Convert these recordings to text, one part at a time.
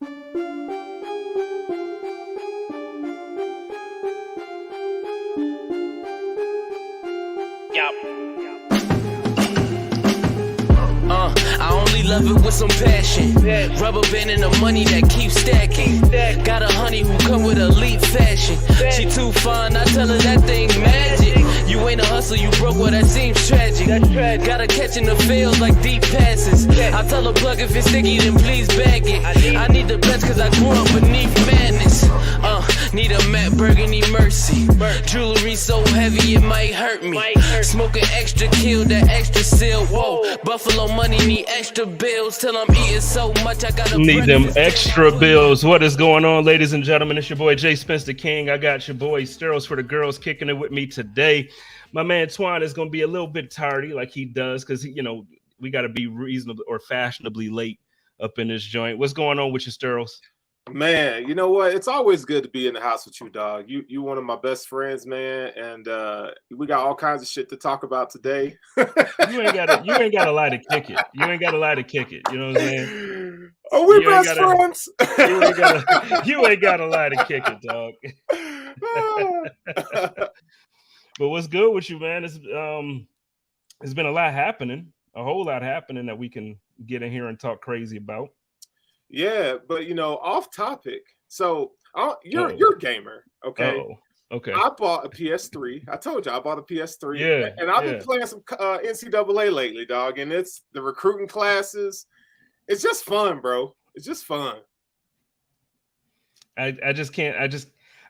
I only love it with some passion. Rubber band and the money that keeps stacking. Got a honey who come with elite fashion. She too fine, I tell her that thing magic. You ain't a hustler, you broke, well that seems tragic. Gotta catch in the fields like deep passes. I tell her plug if it's sticky, then please bag it. I need the best cause I grew up beneath madness. Need a Matt Burgundy Mercy. Jewelry so heavy it might hurt me. Smoking extra kill, that extra seal. Whoa, Buffalo money need extra bills till I'm eating so much I gotta need them extra bills. What is going on, ladies and gentlemen? It's your boy Jay Spence the King. I got your boy Steros for the girls kicking it with me today. My man Twan is going to be a little bit tardy like he does because, we got to be reasonable or fashionably late up in this joint. What's going on with you, Steros? Man, you know what? It's always good to be in the house with you, dog. You one of my best friends, man, and we got all kinds of shit to talk about today. you ain't got to lie to kick it. You ain't got to lie to kick it. You know what I'm saying? Are we best friends? You ain't got to lie to kick it, dog. But what's good with you, man? It's been a lot happening, a whole lot happening that we can get in here and talk crazy about. Yeah, but off topic. So you're a gamer, okay? Okay. I bought a PS3. I told you I bought a PS3. Yeah, and I've been playing some NCAA lately, dog. And it's the recruiting classes. It's just fun, bro. It's just fun.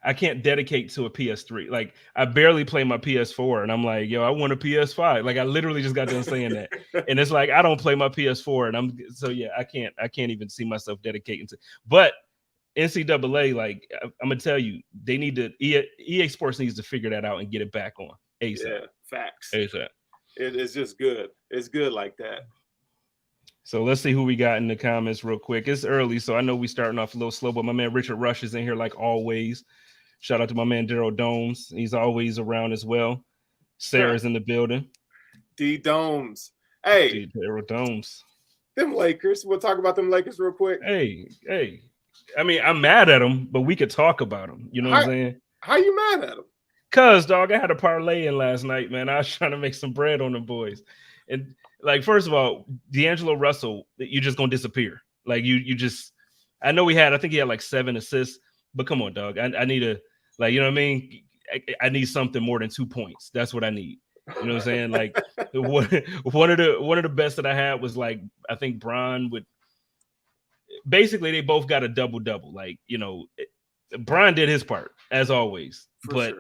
I can't dedicate to a PS3. Like I barely play my PS4, and I'm like, yo, I want a PS5. Like I literally just got done saying that, and it's like I don't play my PS4, and I can't even see myself dedicating to. But NCAA, like I'm gonna tell you, they need to EA Sports needs to figure that out and get it back on ASAP. Yeah, facts. ASAP. It is just good. It's good like that. So let's see who we got in the comments real quick. It's early, so I know we're starting off a little slow, but my man Richard Rush is in here like always. Shout out to my man Daryl Domes. He's always around as well. Sarah's in the building. D Domes. Hey. Daryl Domes. Them Lakers. We'll talk about them Lakers real quick. Hey. I mean, I'm mad at them, but we could talk about them. You know what I'm saying? How you mad at them? Cause, dog, I had a parlay in last night, man. I was trying to make some bread on them boys. And, like, first of all, D'Angelo Russell, you're just going to disappear. Like, you just – I know I think he had like 7 assists. But come on, dog. I need a – like, you know what I mean? I need something more than 2 points. That's what I need. You know what I'm saying? Like one of the best that I had was like I think Bron would. Basically, they both got a double-double. Like Bron did his part as always, but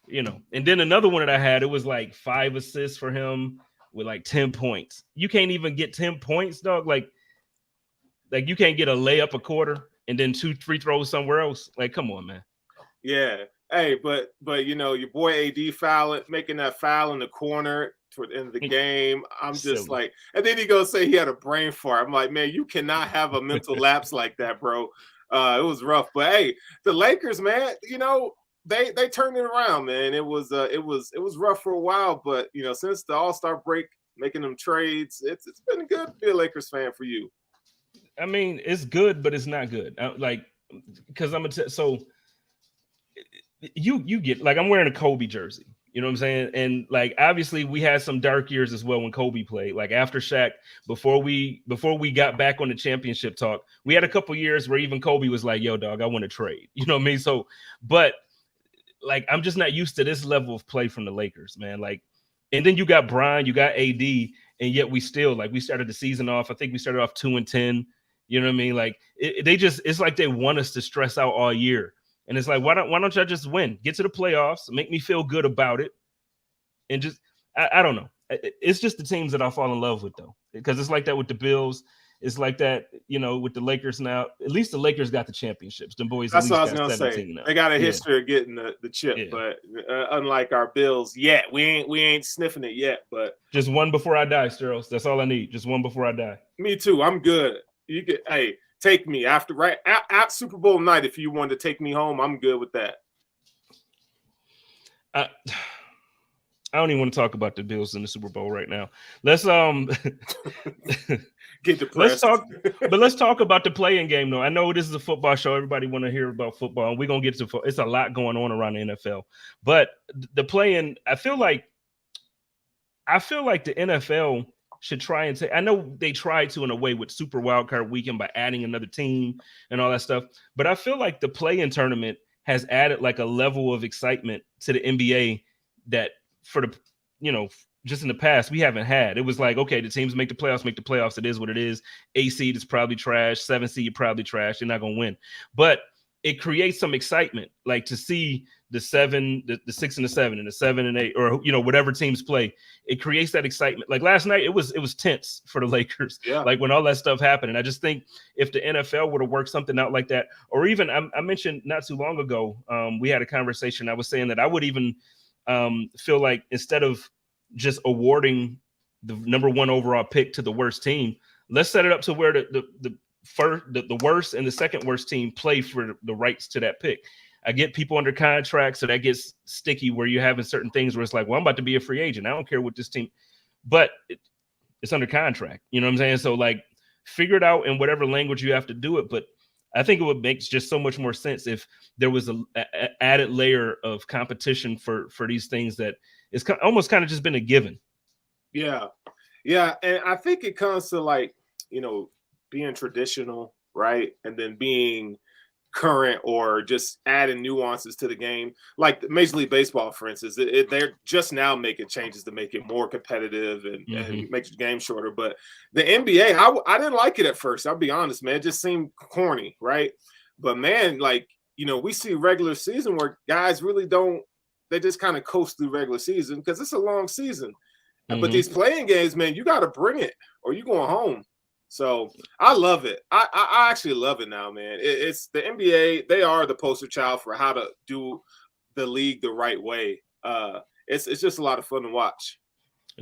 and then another one that I had, it was like 5 assists for him with like 10 points. You can't even get 10 points, dog. Like you can't get a layup a quarter and then 2 free throws somewhere else. Like, come on, man. Yeah. Hey, but your boy AD making that foul in the corner toward the end of the game. I'm just like, and then he goes say he had a brain fart. I'm like, man, you cannot have a mental lapse like that, bro. It was rough. But hey, the Lakers, man, they turned it around, man. It was rough for a while, but since the All-Star break, making them trades, it's been good to be a Lakers fan for you. I mean, it's good, but it's not good. Because I'm gonna so. You get like I'm wearing a Kobe jersey, you know what I'm saying? And like obviously we had some dark years as well when Kobe played. Like after Shaq, before we got back on the championship talk, we had a couple years where even Kobe was like, yo, dog, I want to trade. You know what I mean? So, but like I'm just not used to this level of play from the Lakers, man. Like, and then you got Bron, you got AD, and yet we still like we started the season off. I think we started off 2-10. You know what I mean? Like it's like they want us to stress out all year. And it's like, why don't y'all just win? Get to the playoffs, make me feel good about it. And just, I don't know. It's just the teams that I fall in love with, though. Because it's like that with the Bills. It's like that, with the Lakers now. At least the Lakers got the championships. Them boys That's at least what I was got going to 17 say. now. They got a history of getting the chip. Yeah. But unlike our Bills yet, we ain't sniffing it yet. But just one before I die, Steros. That's all I need. Just one before I die. Me too. I'm good. You could, hey. Take me at Super Bowl night. If you wanted to take me home, I'm good with that. I don't even want to talk about the Bills in the Super Bowl right now. Let's get depressed. Let's talk about the playing game though. I know this is a football show. Everybody want to hear about football, and we're gonna get to it's a lot going on around the NFL. But the playing, I feel like the NFL should try and say, I know they tried to in a way with Super Wildcard Weekend by adding another team and all that stuff, but I feel like the play-in tournament has added like a level of excitement to the NBA that for the, just in the past we haven't had. It was like, okay, the teams make the playoffs. It is what it is. 8 seed is probably trash. 7 seed probably trash. They're not going to win. But it creates some excitement, like to see the 7, the 6 and the 7 and the 7 and 8, or whatever teams play. It creates that excitement. Like last night, it was tense for the Lakers. Yeah. Like when all that stuff happened. And I just think if the NFL were to work something out like that, or even I mentioned not too long ago, we had a conversation. I was saying that I would even feel like instead of just awarding the number 1 overall pick to the worst team, let's set it up to where the worst and the second worst team play for the rights to that pick. I get people under contract, so that gets sticky where you're having certain things where it's like, well, I'm about to be a free agent. I don't care what this team, but it's under contract. You know what I'm saying? So like figure it out in whatever language you have to do it. But I think it would make just so much more sense if there was a added layer of competition for these things that it's almost kind of just been a given. Yeah. Yeah. And I think it comes to like, being traditional, right? And then being current or just adding nuances to the game. Like Major League Baseball, for instance, they're just now making changes to make it more competitive and make the game shorter. But the NBA, I didn't like it at first. I'll be honest, man. It just seemed corny, right? But man, like, we see regular season where guys really don't, they just kind of coast through regular season because it's a long season. But these playing games, man, you got to bring it or you're going home. So I love it. I actually love it now, man. It's the NBA. They are the poster child for how to do the league the right way. It's just a lot of fun to watch.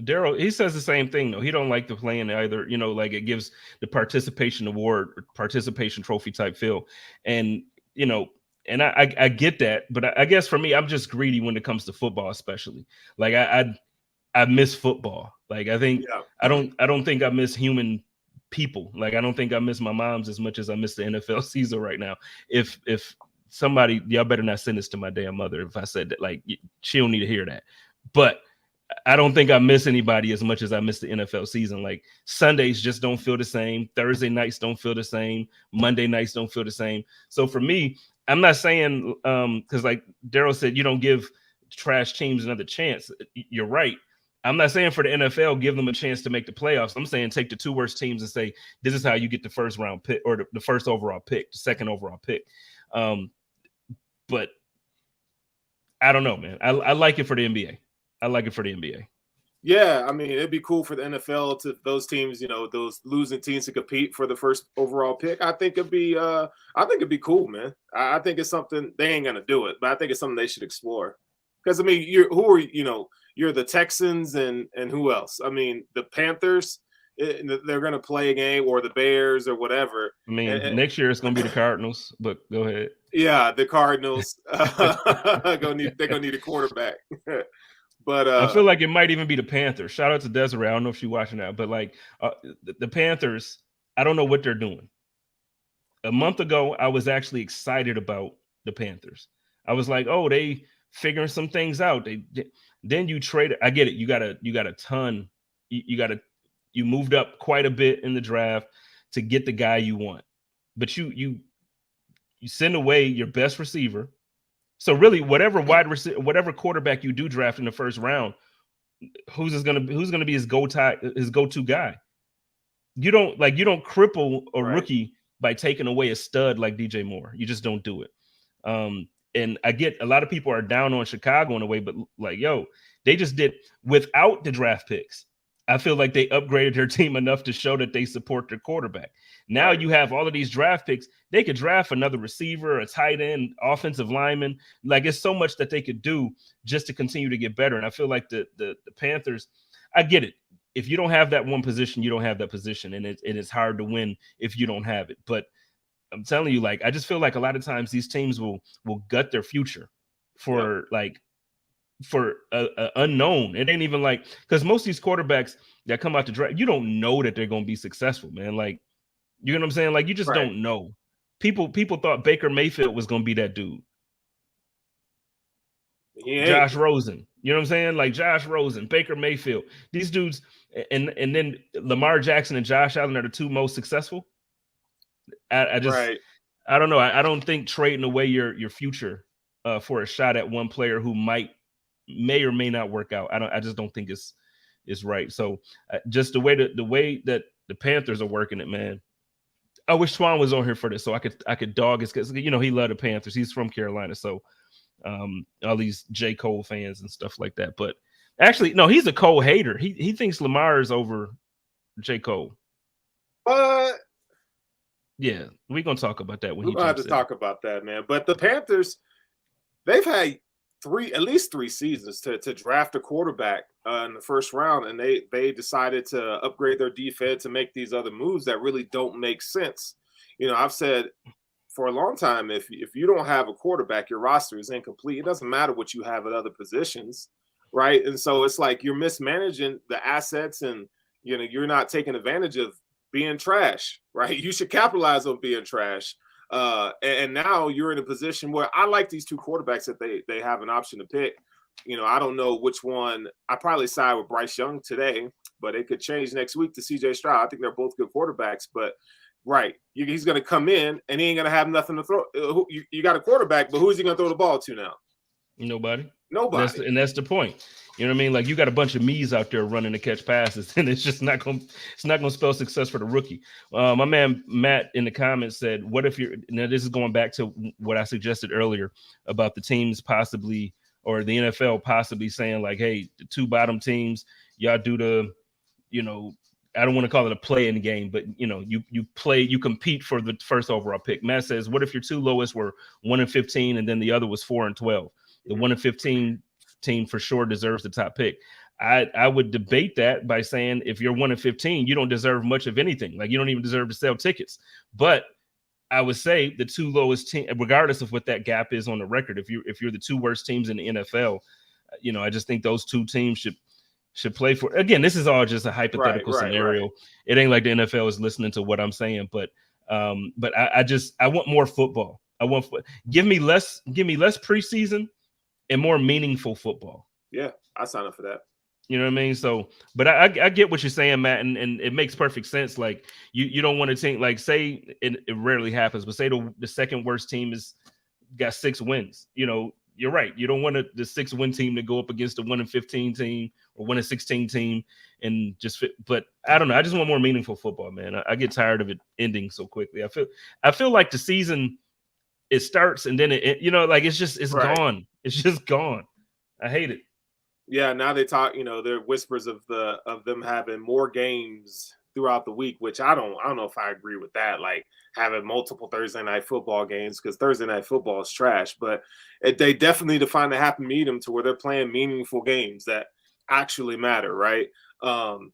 Daryl, he says the same thing though. He don't like the playing either. Like it gives the participation award, or participation trophy type feel, and and I get that, but I guess for me, I'm just greedy when it comes to football, especially. Like I miss football. Like I think I don't think I miss human people. Like I don't think I miss my moms as much as I miss the NFL season right now. If somebody, y'all better not send this to my damn mother if I said that, like she don't need to hear that. But I don't think I miss anybody as much as I miss the NFL season. Like Sundays just don't feel the same. Thursday nights don't feel the same. Monday nights don't feel the same. So for me, I'm not saying because like Daryl said, you don't give trash teams another chance. You're right. I'm not saying for the NFL, give them a chance to make the playoffs. I'm saying take the 2 worst teams and say, this is how you get the first round pick or the first overall pick, the second overall pick. But I don't know, man. I like it for the NBA. I like it for the NBA. Yeah, I mean, it'd be cool for the NFL to those teams, those losing teams to compete for the first overall pick. I think it'd be cool, man. I think it's something they ain't gonna do it, but I think it's something they should explore. Because I mean, you're the Texans and who else? I mean, the Panthers, they're going to play a game, or the Bears or whatever. I mean, next year it's going to be the Cardinals, but go ahead. Yeah, the Cardinals. They're going to need a quarterback. But I feel like it might even be the Panthers. Shout out to Desiree. I don't know if she's watching that, but like the Panthers, I don't know what they're doing. A month ago, I was actually excited about the Panthers. I was like, oh, they figuring some things out. Then you trade. I get it. You got a ton. You moved up quite a bit in the draft to get the guy you want, but you send away your best receiver. So really, whatever quarterback you do draft in the first round, who's gonna be his go-to guy? You don't cripple a rookie by taking away a stud like DJ Moore. You just don't do it. And I get a lot of people are down on Chicago in a way, but like, yo, they just did without the draft picks. I feel like they upgraded their team enough to show that they support their quarterback. Now you have all of these draft picks. They could draft another receiver, a tight end, offensive lineman. Like it's so much that they could do just to continue to get better. And I feel like the Panthers, I get it. If you don't have that one position, you don't have that position. And it's hard to win if you don't have it. But I'm telling you, like, I just feel like a lot of times these teams will gut their future for like for a unknown. It ain't even like, because most of these quarterbacks that come out the draft, you don't know that they're going to be successful, man. Like, you know what I'm saying? Like, you just don't know. People thought Baker Mayfield was going to be that dude. Josh Rosen, you know what I'm saying? Like Josh Rosen, Baker Mayfield, these dudes, and then Lamar Jackson and Josh Allen are the two most successful. I just, I don't know. I don't think trading away your future for a shot at one player who may or may not work out. I just don't think it's right. So just the way that the Panthers are working it, man. I wish Swan was on here for this so I could dog his, because he loved the Panthers. He's from Carolina, so all these J. Cole fans and stuff like that. But actually, no, he's a Cole hater. He thinks Lamar is over J. Cole. Yeah, we're gonna talk about that when we're gonna have to talk about that, man. But the Panthers, they've had at least three seasons to draft a quarterback in the first round, and they decided to upgrade their defense and make these other moves that really don't make sense. I've said for a long time, if you don't have a quarterback, your roster is incomplete. It doesn't matter what you have at other positions, right? And so it's like you're mismanaging the assets, and you're not taking advantage of being trash, right? You should capitalize on being trash. And now you're in a position where I like these two quarterbacks that they have an option to pick. I don't know which one. I probably side with Bryce Young today, but it could change next week to CJ Stroud. I think they're both good quarterbacks, but he's going to come in and he ain't going to have nothing to throw. You got a quarterback, but who's he going to throw the ball to now? Nobody. And that's the point. You know what I mean? Like, you got a bunch of me's out there running to catch passes, and it's just not going to spell success for the rookie. My man Matt in the comments said, "What if you're?" Now this is going back to what I suggested earlier about the teams possibly, or the NFL possibly saying like, "Hey, the two bottom teams, y'all do the, I don't want to call it a play-in game, but you compete for the first overall pick." Matt says, "What if your two lowest were 1-15, and then the other was 4-12? The 1-15 team for sure deserves the top pick." I would debate that by saying if you're 1-15, you don't deserve much of anything. Like, you don't even deserve to sell tickets. But I would say the two lowest teams, regardless of what that gap is on the record, if you're the two worst teams in the NFL, I just think those two teams should play for. Again, this is all just a hypothetical scenario. Right. It ain't like the NFL is listening to what I'm saying, but I want more football. Give me less preseason and more meaningful football. Yeah, I sign up for that. You know what I mean? So, but I get what you're saying, Matt, and it makes perfect sense. Like, you don't want to think, like, say it rarely happens, but say the second worst team got 6 wins. You're right. You don't want the 6-win team to go up against the 1-15 team or 1-16 team and just fit. But I don't know. I just want more meaningful football, man. I get tired of it ending so quickly. I feel like the season, it starts and then it's gone. It's just gone. I hate it. Yeah, now they talk, there are whispers of them having more games throughout the week, which I don't know if I agree with that. Like, having multiple Thursday night football games, because Thursday night football is trash. But they definitely need to find a happy medium to where they're playing meaningful games that actually matter, right? The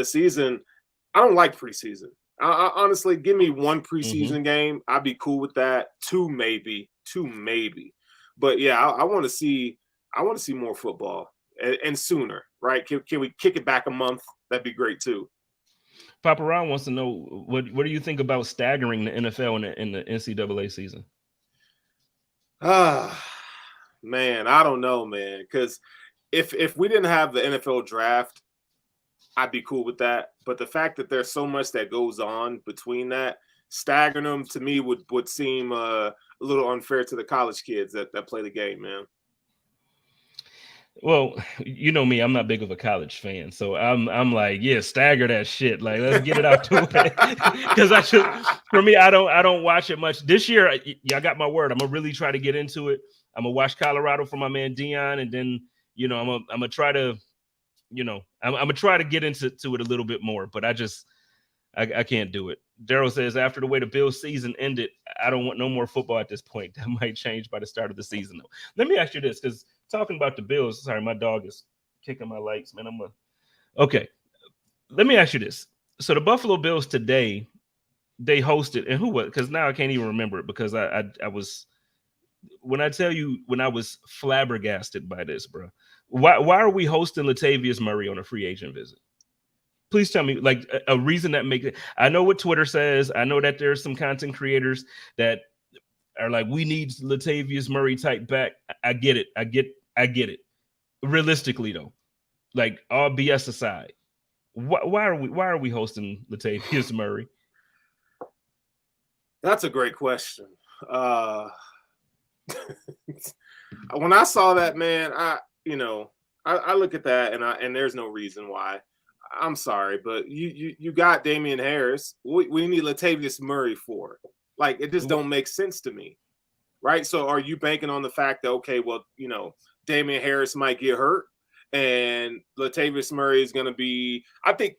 season, I don't like preseason. I honestly, give me one preseason game, I'd be cool with that. Two maybe. But yeah, I want to see more football and sooner, right? Can we kick it back a month? That'd be great too. Papa Ron wants to know, what do you think about staggering the NFL in the NCAA season? Man, I don't know, man. Because if we didn't have the NFL draft, I'd be cool with that. But the fact that there's so much that goes on between that, staggering them to me would seem a little unfair to the college kids that play the game, man. Well, you know me, I'm not big of a college fan, so I'm like, yeah, stagger that shit. Like, let's get it out to it. Because I don't watch it much. This year, I got my word. I'm gonna really try to get into it. I'm gonna watch Colorado for my man Dion, and then I'm gonna try to, I'm gonna try to get into it a little bit more. But I can't do it. Daryl says, after the way the Bills season ended, I don't want no more football at this point. That might change by the start of the season, though. Let me ask you this, because talking about the Bills, sorry, my dog is kicking my lights, man. Okay. Let me ask you this. So the Buffalo Bills today, they hosted, and who was? Because now I can't even remember it because I was when I tell you, when I was flabbergasted by this, bro, why are we hosting Latavius Murray on a free agent visit? Please tell me, like, a reason that makes it. I know what Twitter says. I know that there's some content creators that are like, we need Latavius Murray type back. I get it. I get it. Realistically, though, like, all BS aside, why are we hosting Latavius Murray? That's a great question. When I saw that, man, I look at that and there's no reason why. I'm sorry, but you got Damian Harris. We need Latavius Murray for. Like, it just don't make sense to me, right? So are you banking on the fact that, okay, well, Damian Harris might get hurt and Latavius Murray is going to be, I think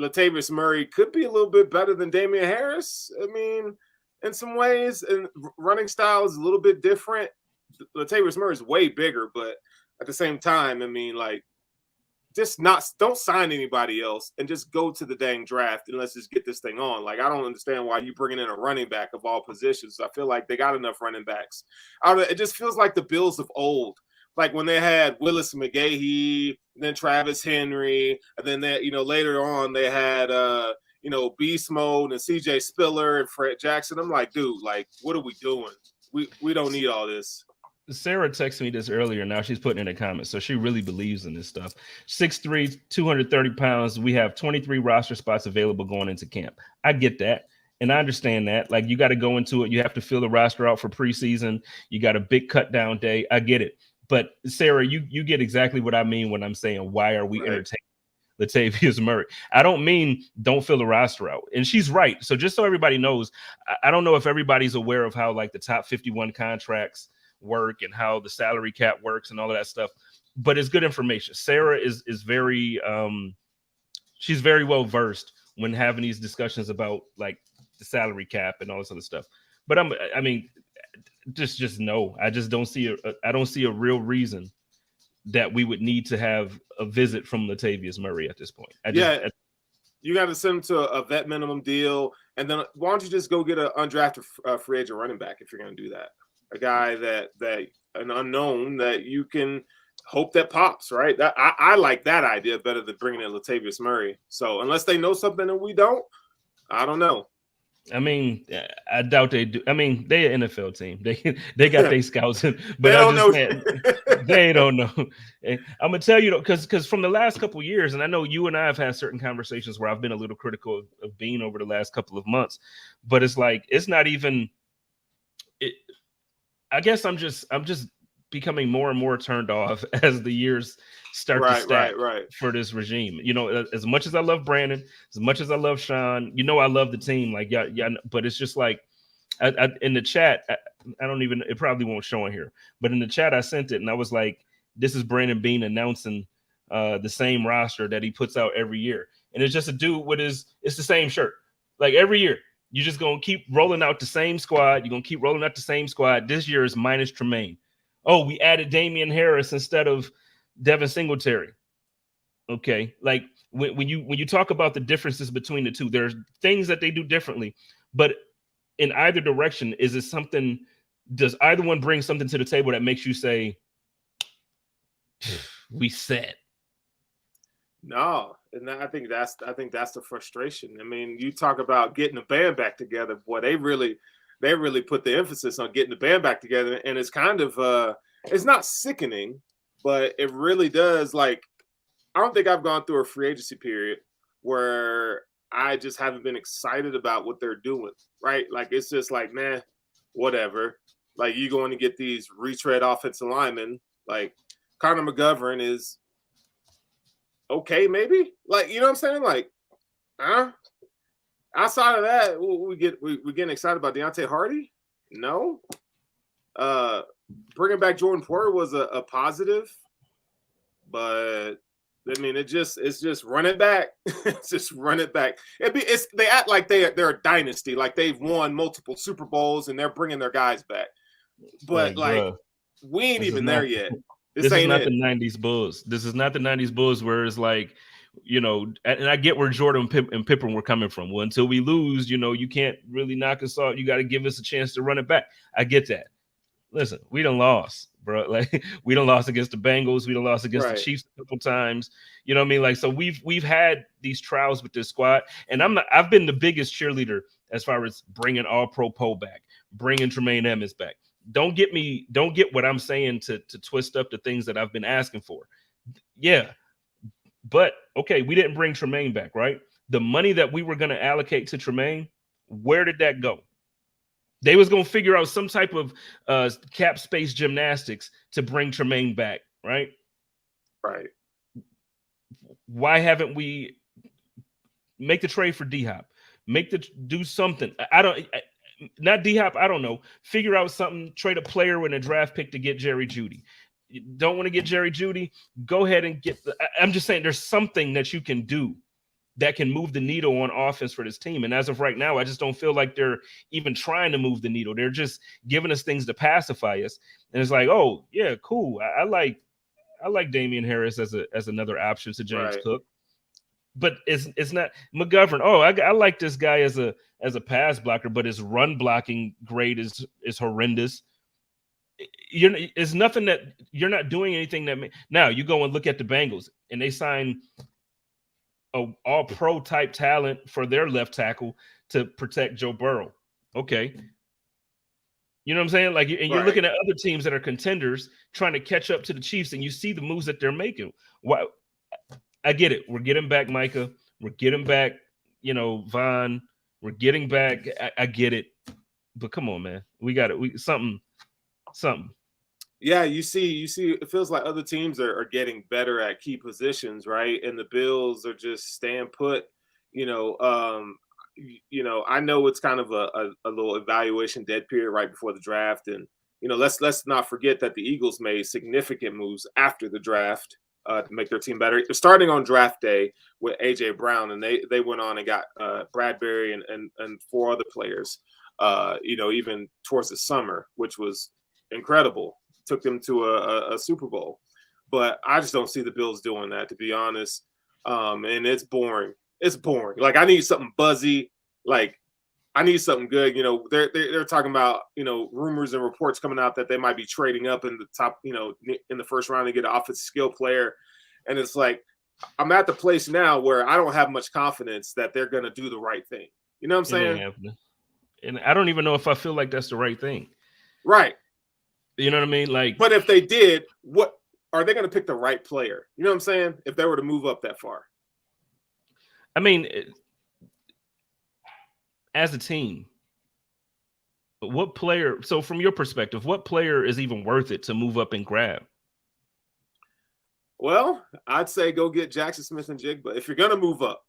Latavius Murray could be a little bit better than Damian Harris. I mean, in some ways, and running style is a little bit different. Latavius Murray is way bigger, but at the same time, I mean, like, don't sign anybody else and just go to the dang draft and let's just get this thing on. Like, I don't understand why you bringing in a running back of all positions. I feel like they got enough running backs. It just feels like the Bills of old, like when they had Willis McGahee, then Travis Henry, and then later on they had Beast Mode and CJ Spiller and Fred Jackson. I'm like, dude, like, what are we doing? We don't need all this. Sarah texted me this earlier. Now she's putting in a comment. So she really believes in this stuff. 6'3", 230 pounds. We have 23 roster spots available going into camp. I get that. And I understand that. Like, you got to go into it. You have to fill the roster out for preseason. You got a big cut down day. I get it. But Sarah, you get exactly what I mean when I'm saying, why are we entertaining Latavius Murray? I don't mean don't fill the roster out. And she's right. So just so everybody knows, I don't know if everybody's aware of how, like, the top 51 contracts work and how the salary cap works and all of that stuff, but it's good information. Sarah is very she's very well versed when having these discussions about, like, the salary cap and all this other stuff. But I mean, just no. I just don't see I don't see a real reason that we would need to have a visit from Latavius Murray at this point. You got to send him to a vet minimum deal, and then why don't you just go get an undrafted free agent running back if you're going to do that? A guy that an unknown that you can hope that pops, right? I like that idea better than bringing in Latavius Murray. So unless they know something and we don't, I don't know. I mean, I doubt they do. I mean, they're an NFL team. They got their scouts, but they don't know. They don't know. And I'm gonna tell you, because from the last couple of years, and I know you and I have had certain conversations where I've been a little critical of Bean over the last couple of months, but it's like, it's not even. I guess I'm just becoming more and more turned off as the years start to stack for this regime. As much as I love Brandon, as much as I love Sean, I love the team. Like, yeah, but it's just like, in the chat, I don't even. It probably won't show in here, but in the chat I sent it, and I was like, "This is Brandon Bean announcing the same roster that he puts out every year," and it's just a dude with it's the same shirt, like, every year. You're just going to keep rolling out the same squad. You're going to keep rolling out the same squad. This year is minus Tremaine. Oh, we added Damian Harris instead of Devin Singletary. Okay. Like, when you talk about the differences between the two, there's things that they do differently. But in either direction, is it something, does either one bring something to the table that makes you say, we set? No, and I think that's the frustration. I mean, you talk about getting the band back together, boy. They really put the emphasis on getting the band back together, and it's kind of it's not sickening, but it really does. Like, I don't think I've gone through a free agency period where I just haven't been excited about what they're doing. Right? Like, it's just like, man, whatever. Like, you going to get these retread offensive linemen. Like, Connor McGovern is. Okay, maybe, like, you know what I'm saying? Like, outside of that, we're getting excited about Deontay Hardy. No, bringing back Jordan Poyer was a positive, but I mean, it's just run it back. It's just run it back. They act like they're a dynasty, like they've won multiple Super Bowls and they're bringing their guys back, but like, we ain't even there yet. This is not the 90s Bulls. This is not the 90s Bulls where it's like, and I get where Jordan and Pippen were coming from. Well, until we lose, you can't really knock us off. You got to give us a chance to run it back. I get that. listen, we done lost, bro. Like we done lost against the Bengals, we done lost against the Right. Chiefs a couple times. You know what I mean? Like, so we've had these trials with this squad, and I've been the biggest cheerleader as far as bringing All Pro Poe back, bringing Tremaine Edmonds back. Don't get what I'm saying to twist up the things that I've been asking for. Yeah, but okay, we didn't bring Tremaine back, right? The money that we were going to allocate to Tremaine, where did that go? They was going to figure out some type of cap space gymnastics to bring Tremaine back, right? Right. Why haven't we make the trade for D-Hop? Do something. Not D-Hop, I don't know. Figure out something, trade a player with a draft pick to get Jerry Jeudy. You don't want to get Jerry Jeudy? Go ahead and get I'm just saying there's something that you can do that can move the needle on offense for this team. And as of right now, I just don't feel like they're even trying to move the needle. They're just giving us things to pacify us. And it's like, oh, yeah, cool. I like Damian Harris as another option to James Cook. But it's not McGovern. Oh, I like this guy as a pass blocker, but his run blocking grade is horrendous. It's nothing that you're not doing anything that now you go and look at the Bengals and they sign a all pro type talent for their left tackle to protect Joe Burrow. Okay. You know what I'm saying? Like, and you're looking at other teams that are contenders trying to catch up to the Chiefs, and you see the moves that they're making. Why? I get it. We're getting back Micah. We're getting back, Von. We're getting back. I get it. But come on, man. We got it. Something. Yeah, you see, it feels like other teams are getting better at key positions, right? And the Bills are just staying put. I know it's kind of a little evaluation dead period right before the draft. And, let's not forget that the Eagles made significant moves after the draft to make their team better. Starting on draft day with A.J. Brown, and they went on and got Bradbury and 4 other players, even towards the summer, which was incredible. Took them to a Super Bowl. But I just don't see the Bills doing that, to be honest. And it's boring. It's boring. Like, I need something buzzy. Like, I need something good. They're talking about, rumors and reports coming out that they might be trading up in the top, in the first round to get an offensive skill player. And it's like, I'm at the place now where I don't have much confidence that they're going to do the right thing. You know what I'm saying? And I don't even know if I feel like that's the right thing. Right. You know what I mean? Like, but if they did, what are they going to pick the right player? You know what I'm saying? If they were to move up that far. I mean, as a team, what player? So from your perspective, what player is even worth it to move up and grab? Well, I'd say go get Jackson Smith-Njigba. If you're going to move up,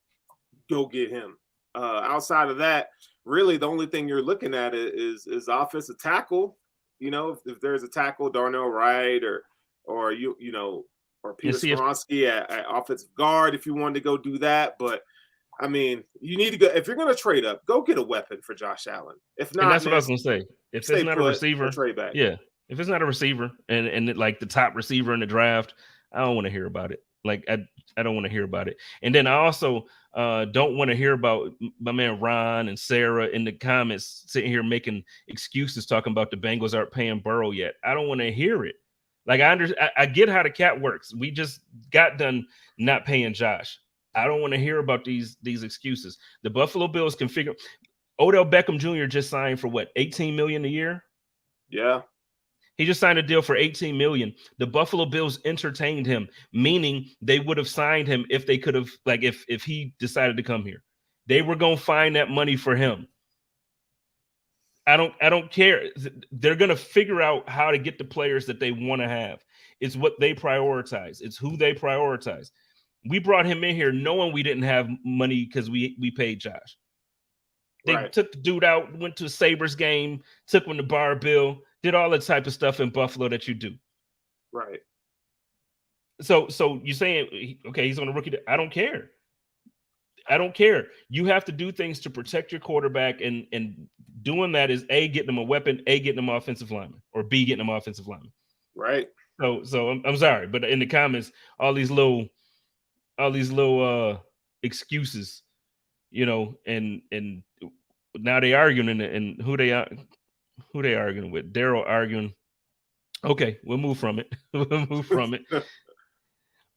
go get him. Outside of that, really the only thing you're looking at is offensive tackle. If there's a tackle, Darnell Wright or Peter Skoronsky at offensive guard, if you wanted to go do that. But I mean, you need to go if you're going to trade up, go get a weapon for Josh Allen. If not, and that's what I was going to say. If it's not a receiver, trade back. Yeah. If it's not a receiver and like the top receiver in the draft, I don't want to hear about it. Like I don't want to hear about it. And then I also don't want to hear about my man Ron and Sarah in the comments sitting here making excuses talking about the Bengals aren't paying Burrow yet. I don't want to hear it. Like I get how the cap works. We just got done not paying Josh. I don't want to hear about these excuses. The Buffalo Bills can figure. Odell Beckham Jr. just signed for what, $18 million a year? Yeah. He just signed a deal for $18 million. The Buffalo Bills entertained him, meaning they would have signed him if they could have, like if he decided to come here. They were going to find that money for him. I don't care. They're going to figure out how to get the players that they want to have. It's what they prioritize. It's who they prioritize. We brought him in here knowing we didn't have money because we paid Josh. They took the dude out, went to a Sabres game, took him to bar bill, did all the type of stuff in Buffalo that you do. Right. So you're saying, okay, he's on a rookie. I don't care. You have to do things to protect your quarterback, and doing that is A, getting him a weapon, A, getting him offensive lineman, or B, getting him offensive lineman. Right. So I'm sorry, but in the comments, all these little excuses, and now they arguing and who they arguing with? Daryl arguing Okay, we'll move from it. We'll move from it.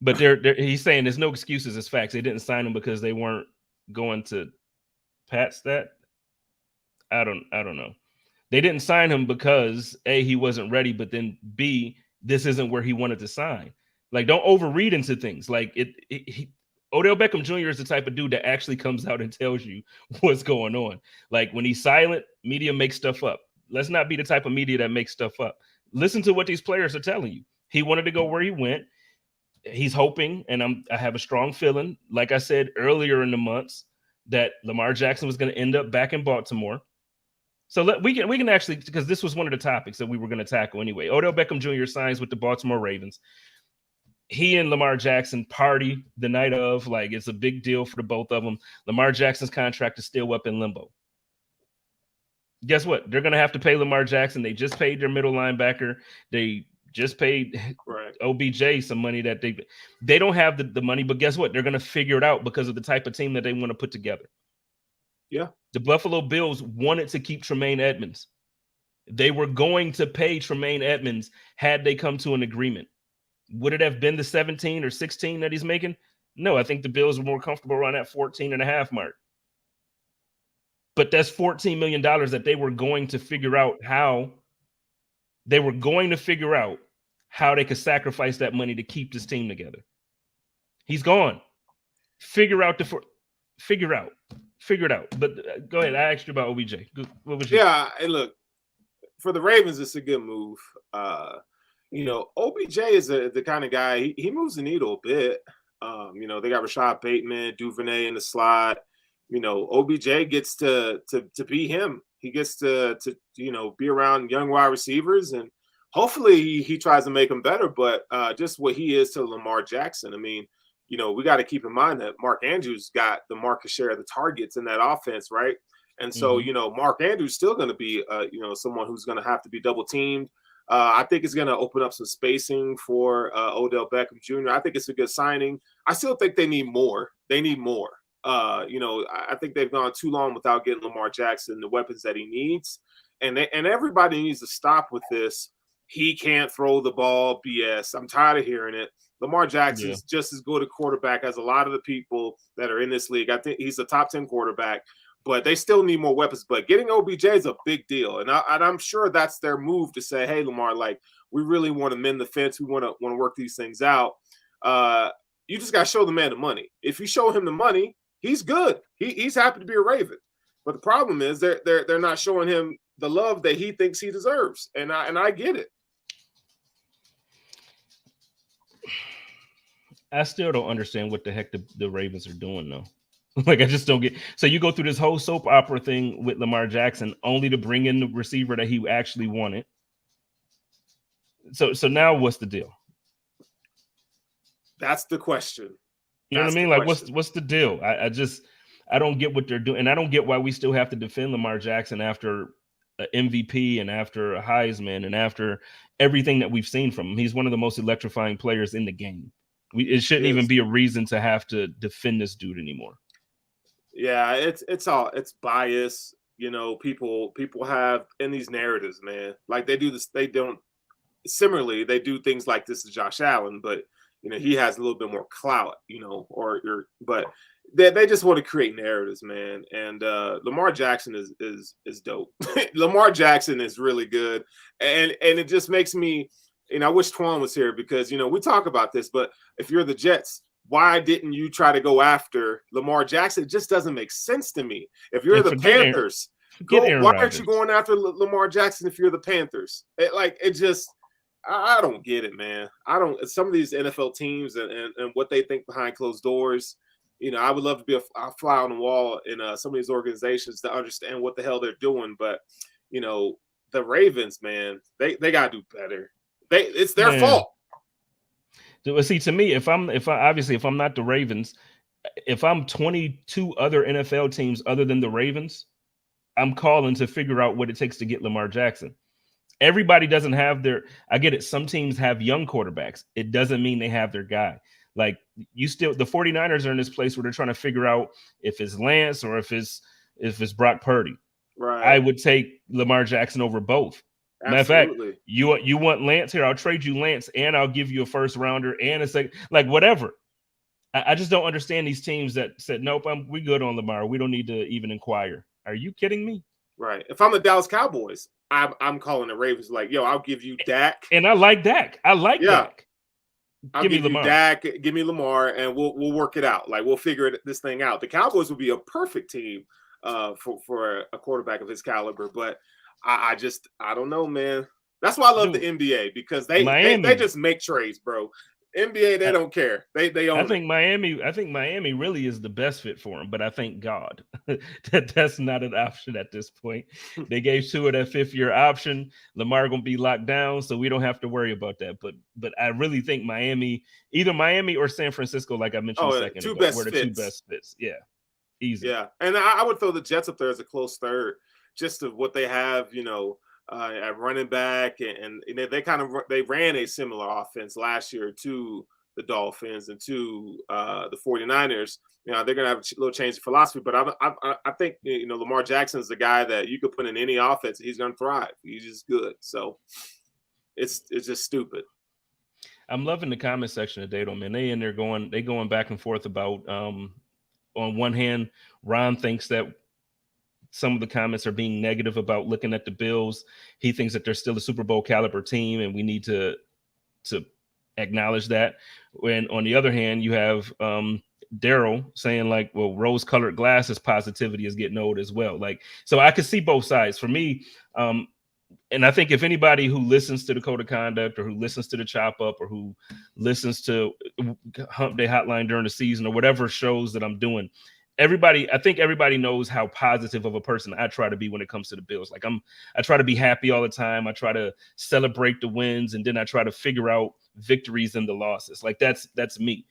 But he's saying there's no excuses. It's facts. They didn't sign him because they weren't going to patch that. I don't know. They didn't sign him because A, he wasn't ready, but then B, this isn't where he wanted to sign. Like, don't overread into things. Like Odell Beckham Jr. is the type of dude that actually comes out and tells you what's going on. Like, when he's silent, media makes stuff up. Let's not be the type of media that makes stuff up. Listen to what these players are telling you. He wanted to go where he went. He's hoping, and I have a strong feeling, like I said earlier in the months, that Lamar Jackson was going to end up back in Baltimore. So we can actually, because this was one of the topics that we were going to tackle anyway. Odell Beckham Jr. signs with the Baltimore Ravens. He and Lamar Jackson party the night of, like, it's a big deal for the both of them. Lamar Jackson's contract is still up in limbo. Guess what? They're going to have to pay Lamar Jackson. They just paid their middle linebacker. They just paid OBJ some money that they don't have the money, but guess what? They're going to figure it out because of the type of team that they want to put together. Yeah. The Buffalo Bills wanted to keep Tremaine Edmonds. They were going to pay Tremaine Edmonds had they come to an agreement. Would it have been the 17 or 16 that he's making? No, I think the Bills were more comfortable around that 14.5 mark. But that's $14 million that they were going to figure out how they could sacrifice that money to keep this team together. He's gone. Figure it out. But go ahead. I asked you about OBJ. What was your... Yeah, and look, for the Ravens, it's a good move. OBJ is the kind of guy, he moves the needle a bit. They got Rashad Bateman, Duvernay in the slot. OBJ gets to be him. He gets to be around young wide receivers, and hopefully he tries to make them better. But just what he is to Lamar Jackson, I mean, we got to keep in mind that Mark Andrews got the market share of the targets in that offense, right? And so, Mark Andrews still going to be, someone who's going to have to be double teamed. I think it's going to open up some spacing for Odell Beckham Jr. I think it's a good signing. I still think they need more. I think they've gone too long without getting Lamar Jackson the weapons that he needs. And everybody needs to stop with this. He can't throw the ball BS. I'm tired of hearing it. Lamar Jackson is just as good a quarterback as a lot of the people that are in this league. I think he's a top 10 quarterback, but they still need more weapons. But getting OBJ is a big deal. And I'm sure that's their move to say, hey, Lamar, like, we really want to mend the fence. We want to work these things out. You just got to show the man the money. If you show him the money, he's good. He's happy to be a Raven. But the problem is they're not showing him the love that he thinks he deserves. And I get it. I still don't understand what the heck the Ravens are doing, though. Like, I just don't get. So you go through this whole soap opera thing with Lamar Jackson only to bring in the receiver that he actually wanted. So now what's the deal? That's the question. You know what I mean? Like, what's the deal? I don't get what they're doing. And I don't get why we still have to defend Lamar Jackson after an MVP and after a Heisman and after everything that we've seen from him. He's one of the most electrifying players in the game. It shouldn't even be a reason to have to defend this dude anymore. Yeah, it's bias. People have in these narratives, man. Like, they do this, they don't similarly, they do things like this to Josh Allen, but he has a little bit more clout, but they just want to create narratives, man. And Lamar Jackson is dope. Lamar Jackson is really good. And it just makes me, I wish Twan was here because, we talk about this, but if you're the Jets, why didn't you try to go after Lamar Jackson? It just doesn't make sense to me. If you're the Panthers, why aren't you going after Lamar Jackson if you're the Panthers? I don't get it, man. Some of these NFL teams and what they think behind closed doors, I would love to be a fly on the wall in some of these organizations to understand what the hell they're doing. But, the Ravens, man, they got to do better. It's their fault. See, to me, if I'm not the Ravens, if I'm 22 other NFL teams other than the Ravens, I'm calling to figure out what it takes to get Lamar Jackson. Everybody doesn't have I get it. Some teams have young quarterbacks. It doesn't mean they have their guy. Like, the 49ers are in this place where they're trying to figure out if it's Lance or if it's Brock Purdy. Right. I would take Lamar Jackson over both. Matter of fact, you want Lance here? I'll trade you Lance, and I'll give you a first rounder and a second, like whatever. I just don't understand these teams that said, nope, we good on Lamar. We don't need to even inquire. Are you kidding me? Right. If I'm the Dallas Cowboys, I'm calling the Ravens like, yo, I'll give you Dak. And I like Dak. Dak. I'll give you Dak, give me Lamar, and we'll work it out. Like, we'll figure this thing out. The Cowboys would be a perfect team for a quarterback of his caliber, but I don't know, man. That's why I love the NBA, because they just make trades, bro. NBA, they don't care. They own. I think Miami really is the best fit for him, but I thank God that's not an option at this point. They gave Tua that 5th-year option. Lamar gonna be locked down, so we don't have to worry about that. But I really think either Miami or San Francisco, like I mentioned a second ago, were the 2 best fits. Yeah, easy. Yeah, and I would throw the Jets up there as a close third, just of what they have, at running back, and they ran a similar offense last year to the Dolphins and to the 49ers. They're gonna have a little change of philosophy, but I think Lamar Jackson is the guy that you could put in any offense, he's gonna thrive. He's just good. So it's just stupid. I'm loving the comment section of Dato, man. They in there going back and forth about on one hand, Ron thinks that some of the comments are being negative about looking at the Bills. He thinks that they're still a Super Bowl caliber team, and we need to acknowledge that. When on the other hand, you have Daryl saying like, well, rose-colored glasses positivity is getting old as well. Like, so I could see both sides. For me, and I think if anybody who listens to the Code of Conduct, or who listens to the Chop Up, or who listens to Hump Day Hotline during the season, or whatever shows that I'm doing, I think everybody knows how positive of a person I try to be when it comes to the Bills. Like I try to be happy all the time. I try to celebrate the wins, and then I try to figure out victories and the losses. Like that's me.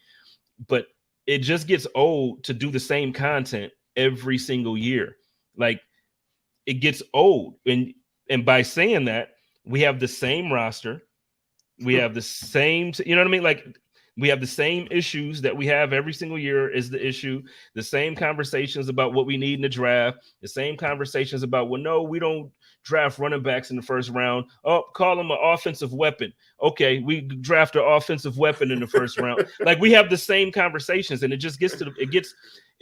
But it just gets old to do the same content every single year. Like, it gets old. And by saying that, we have the same roster. We have the same, you know what I mean? Like, we have the same issues that we have every single year is the issue. The same conversations about what we need in the draft. The same conversations about, well, no, we don't draft running backs in the first round. Oh, call them an offensive weapon. Okay, we draft an offensive weapon in the first round. Like, we have the same conversations, and it just gets it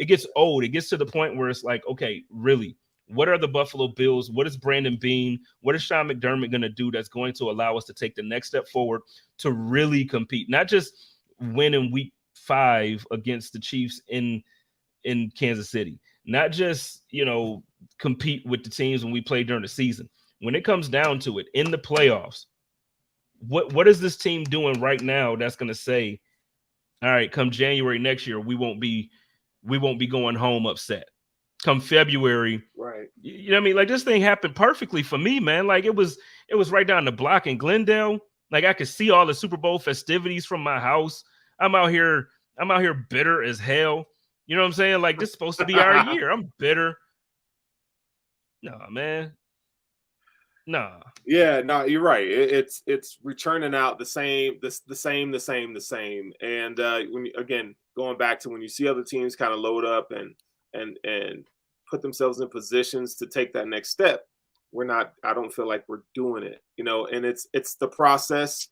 gets old. It gets to the point where it's like, okay, really, what are the Buffalo Bills? What is Brandon Beane? What is Sean McDermott going to do that's going to allow us to take the next step forward to really compete? Not just win in week 5 against the Chiefs in Kansas City. Not just, compete with the teams when we play during the season. When it comes down to it, in the playoffs, what is this team doing right now that's going to say, all right, come January next year, we won't be going home upset. Come February, right? You know what I mean? Like, this thing happened perfectly for me, man. Like, it was right down the block in Glendale. Like, I could see all the Super Bowl festivities from my house. I'm out here bitter as hell. You know what I'm saying? Like, this is supposed to be our year. I'm bitter. Nah, man. Nah. Yeah, no, you're right. It's returning out the same. And going back to when you see other teams kind of load up and put themselves in positions to take that next step, I don't feel like we're doing it, and it's the process.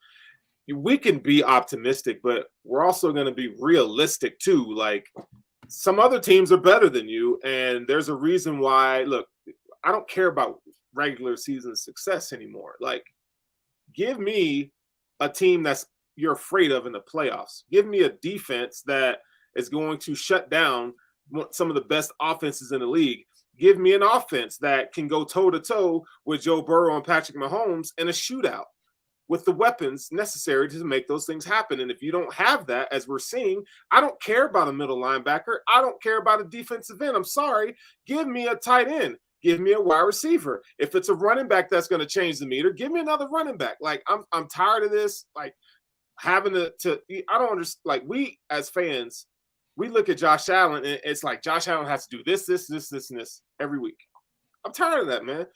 We can be optimistic, but we're also going to be realistic too. Like, some other teams are better than you, and there's a reason why. Look, I don't care about regular season success anymore. Like, give me a team that's you're afraid of in the playoffs. Give me a defense that is going to shut down some of the best offenses in the league. Give me an offense that can go toe-to-toe with Joe Burrow and Patrick Mahomes in a shootout with the weapons necessary to make those things happen. And if you don't have that, as we're seeing, I don't care about a middle linebacker. I don't care about a defensive end. I'm sorry. Give me a tight end. Give me a wide receiver. If it's a running back that's going to change the meter, give me another running back. Like, I'm tired of this. Like, having I don't understand. Like, we as fans, we look at Josh Allen and it's like Josh Allen has to do this, and this every week. I'm tired of that, man.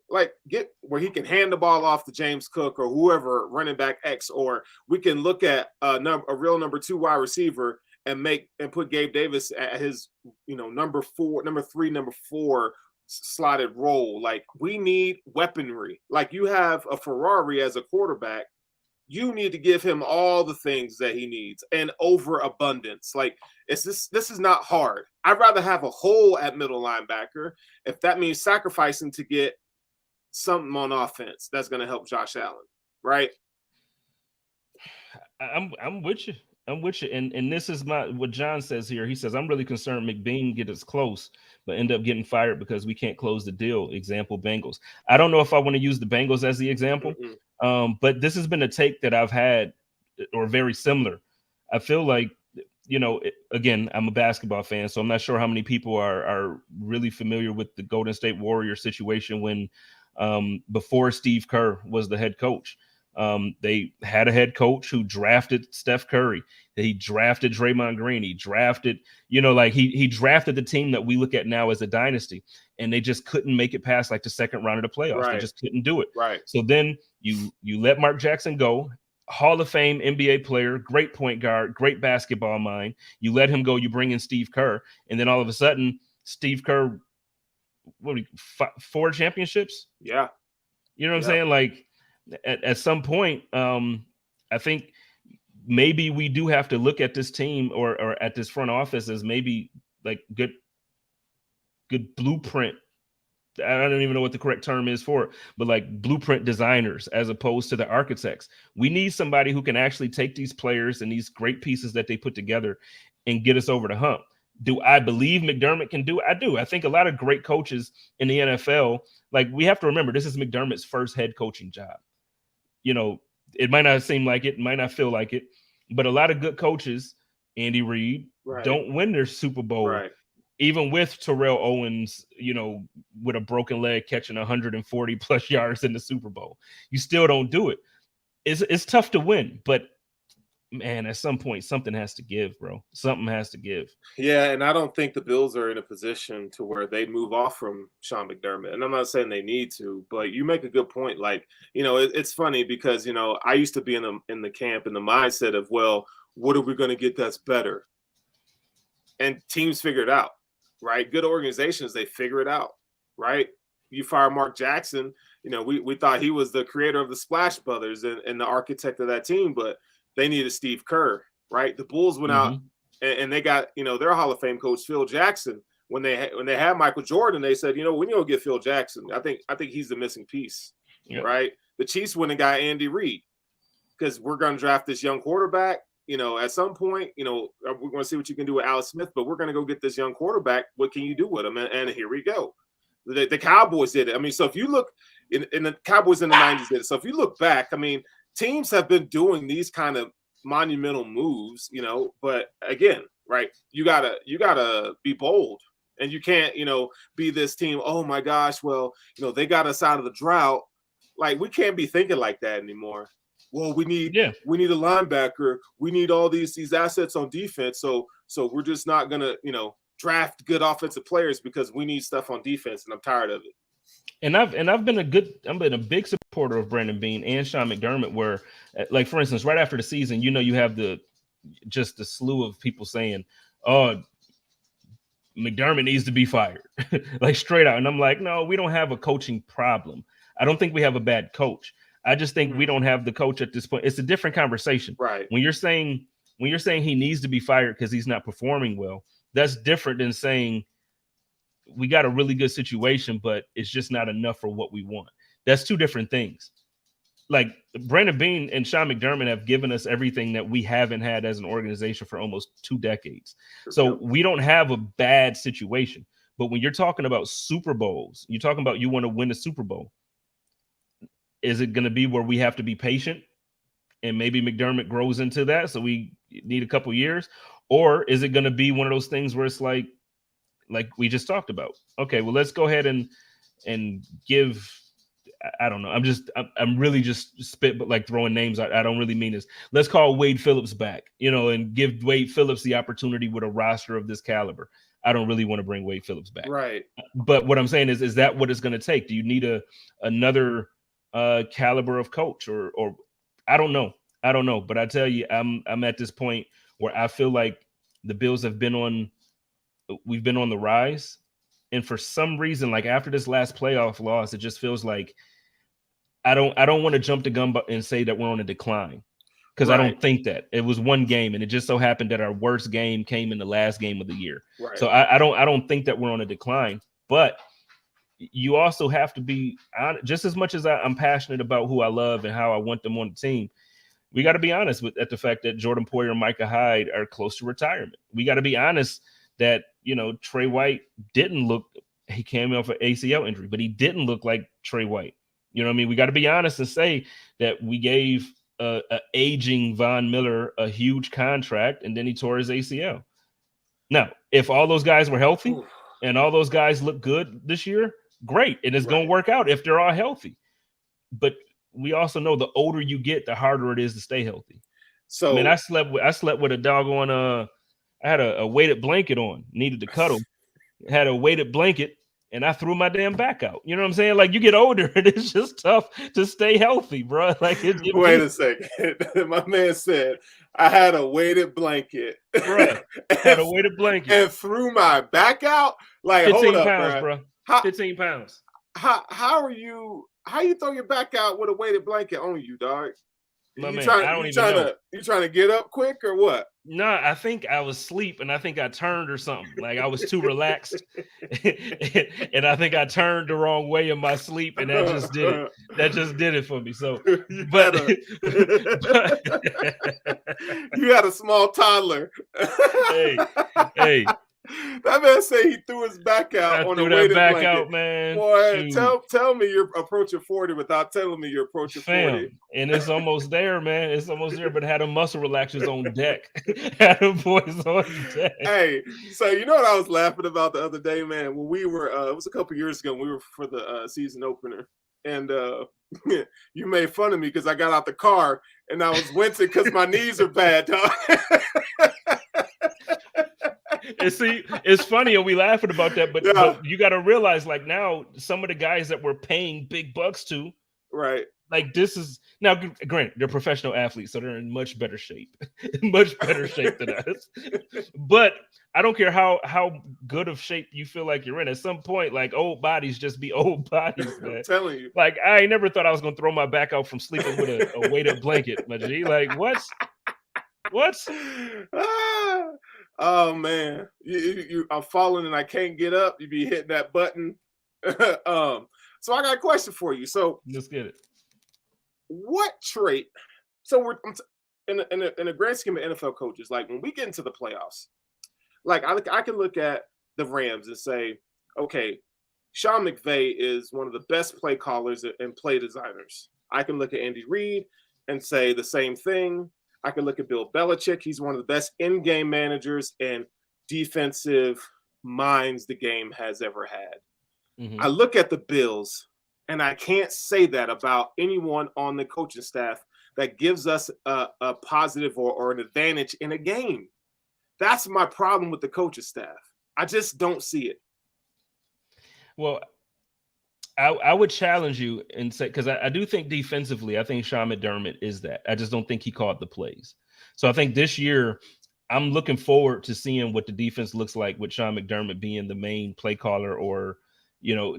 Like, get where he can hand the ball off to James Cook or whoever, running back X, or we can look at a real number 2 wide receiver and put Gabe Davis at his, number 3, number 4 slotted role. Like, we need weaponry. Like, you have a Ferrari as a quarterback. You need to give him all the things that he needs and overabundance. Like, this is not hard. I'd rather have a hole at middle linebacker if that means sacrificing to get something on offense that's going to help Josh Allen, right? I'm with you. I'm with you. And this is what John says here. He says, I'm really concerned McBean get us close, but end up getting fired because we can't close the deal. Example, Bengals. I don't know if I want to use the Bengals as the example, but this has been a take that I've had, or very similar. I feel like, again, I'm a basketball fan, so I'm not sure how many people are really familiar with the Golden State Warriors situation when before Steve Kerr was the head coach. They had a head coach who drafted Steph Curry. He drafted Draymond Green. He drafted, he drafted the team that we look at now as a dynasty, and they just couldn't make it past like the second round of the playoffs. Right. They just couldn't do it. Right. So then you let Mark Jackson go, Hall of Fame NBA player, great point guard, great basketball mind. You let him go. You bring in Steve Kerr, and then all of a sudden, Steve Kerr, 4 championships? Yeah. You know what I'm saying? Like, at some point, I think maybe we do have to look at this team or at this front office as maybe like good blueprint. I don't even know what the correct term is for it, but like blueprint designers as opposed to the architects. We need somebody who can actually take these players and these great pieces that they put together and get us over the hump. Do I believe McDermott can do it? I do. I think a lot of great coaches in the NFL, like, we have to remember, this is McDermott's first head coaching job. It might not seem like it, might not feel like it, but a lot of good coaches, Andy Reid, don't win their Super Bowl, even with Terrell Owens, with a broken leg catching 140 plus yards in the Super Bowl. You still don't do it. It's tough to win, but man, at some point, something has to give, bro. Something has to give. Yeah, and I don't think the Bills are in a position to where they move off from Sean McDermott. And I'm not saying they need to, but you make a good point. Like, it's funny because, I used to be in the camp in the mindset of, well, what are we going to get that's better? And teams figure it out, right? Good organizations, they figure it out, right? You fire Mark Jackson, we thought he was the creator of the Splash Brothers and the architect of that team, but they needed Steve Kerr, right? The Bulls went out and they got, their Hall of Fame coach, Phil Jackson. When they had Michael Jordan, they said, we need to get Phil Jackson. I think he's the missing piece, right? The Chiefs went and got Andy Reid because we're going to draft this young quarterback. At some point, we're going to see what you can do with Alex Smith, but we're going to go get this young quarterback. What can you do with him? And here we go. The Cowboys did it. I mean, so if you look in the Cowboys in the 90s did it. So if you look back, I mean, teams have been doing these kind of monumental moves, but again, right, you gotta be bold, and you can't, be this team, oh my gosh, well, they got us out of the drought. Like, we can't be thinking like that anymore. Well, we need a linebacker, we need all these assets on defense, so we're just not gonna, draft good offensive players because we need stuff on defense, and I'm tired of it. And I've been a big supporter of Brandon Beane and Sean McDermott, where, like, for instance, right after the season, you have the slew of people saying, oh, McDermott needs to be fired, like, straight out. And I'm like, no, we don't have a coaching problem. I don't think we have a bad coach. I just think we don't have the coach at this point. It's a different conversation. Right. When you're saying he needs to be fired because he's not performing well, that's different than saying we got a really good situation, but it's just not enough for what we want. That's two different things. Like, Brandon Beane and Sean McDermott have given us everything that we haven't had as an organization for almost 2 decades. So we don't have a bad situation. But when you're talking about Super Bowls, you're talking about you want to win a Super Bowl. Is it going to be where we have to be patient and maybe McDermott grows into that, so we need a couple years? Or is it going to be one of those things where it's like we just talked about? Okay, well, let's go ahead and give, I don't know. I'm really just throwing names. I don't really mean this. Let's call Wade Phillips back, and give Wade Phillips the opportunity with a roster of this caliber. I don't really want to bring Wade Phillips back. Right. But what I'm saying is that what it's going to take? Do you need another caliber of coach or I don't know. But I tell you, I'm at this point where I feel like the Bills we've been on the rise, And for some reason, like after this last playoff loss, it just feels like I don't want to jump the gun and say that we're on a decline, because I don't think that. It was one game, and it just so happened that our worst game came in the last game of the year. Right. So I don't think that we're on a decline. But you also have to be honest, just as much as I'm passionate about who I love and how I want them on the team. We got to be honest at the fact that Jordan Poyer and Micah Hyde are close to retirement. We got to be honest that, Trey White didn't look. He came off an ACL injury, but he didn't look like Trey White. You know what I mean? We got to be honest and say that we gave a aging Von Miller a huge contract, and then he tore his ACL. Now, if all those guys were healthy and all those guys look good this year, great. And it's going to work out if they're all healthy. But we also know the older you get, the harder it is to stay healthy. So, I slept with a doggone, I had a weighted blanket on, needed to cuddle, had a weighted blanket, and I threw my damn back out. You know what I'm saying? Like, you get older, and it's just tough to stay healthy, bro. Like, wait a second. My man said, I had a weighted blanket. Bro, had a weighted blanket. And threw my back out? Like, 15 hold up, pounds, bro. 15 pounds. How you throw your back out with a weighted blanket on you, dog? You trying to get up quick or what? No, I think I was asleep, and I think I turned or something. Like, I was too relaxed, and I think I turned the wrong way in my sleep, and that just did it. That just did it for me. So, but you had a small toddler. Hey. That man say he threw his back out on a weighted blanket. Out, man. Boy, tell me you're approaching 40 without telling me you're approaching 40. And it's almost there, man. It's almost there, but had a muscle relaxers on deck. Had them boys on deck. Hey, so you know what I was laughing about the other day, man? When we were, it was a couple years ago, we were for the season opener. And you made fun of me because I got out the car and I was wincing because my knees are bad, dog. And see, it's funny, and we laughing about that, but you got to realize, like, now some of the guys that we're paying big bucks to, right? Like, this is now, granted, they're professional athletes, so they're in much better shape, much better shape than us. But I don't care how good of shape you feel like you're in. At some point, like, old bodies just be old bodies, man. I'm telling you. Like, I never thought I was gonna throw my back out from sleeping with a weighted blanket, my G. Like, what? Oh man, I'm falling and I can't get up. You be hitting that button. So I got a question for you. So let's get it. What trait? So we're in the grand scheme of NFL coaches. Like, when we get into the playoffs, like I can look at the Rams and say, okay, Sean McVay is one of the best play callers and play designers. I can look at Andy Reid and say the same thing. I can look at Bill Belichick. He's one of the best in-game managers and defensive minds the game has ever had. Mm-hmm. I look at the Bills, and I can't say that about anyone on the coaching staff that gives us a positive or an advantage in a game. That's my problem with the coaching staff. I just don't see it. Well, I would challenge you and say, because I do think defensively, I think Sean McDermott is that. I just don't think he called the plays. So I think this year, I'm looking forward to seeing what the defense looks like with Sean McDermott being the main play caller, or,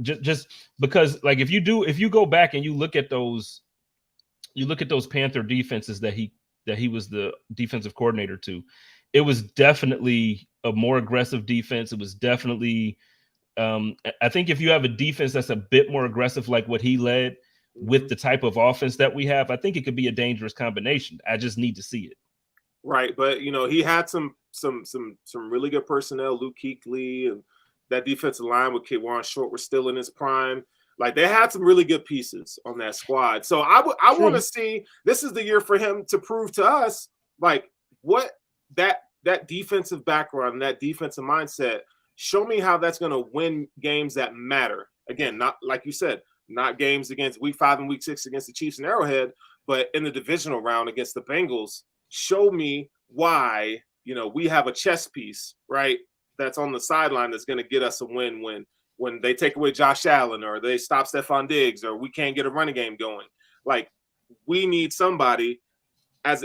just because, like, if you go back and you look at those Panther defenses that he was the defensive coordinator to, it was definitely a more aggressive defense. It was definitely, I think if you have a defense that's a bit more aggressive, like what he led with the type of offense that we have, I think it could be a dangerous combination. I just need to see it. Right. But, he had some really good personnel. Luke Kuechly and that defensive line with K'Wan Short were still in his prime. Like, they had some really good pieces on that squad. So I want to see, this is the year for him to prove to us, like, what that defensive background, that defensive mindset, show me how that's going to win games that matter. Again, not like you said, not games against week 5 and week 6 against the Chiefs and Arrowhead, but in the divisional round against the Bengals. Show me why, we have a chess piece, right, that's on the sideline that's going to get us a win when they take away Josh Allen or they stop Stephon Diggs or we can't get a running game going. Like, we need somebody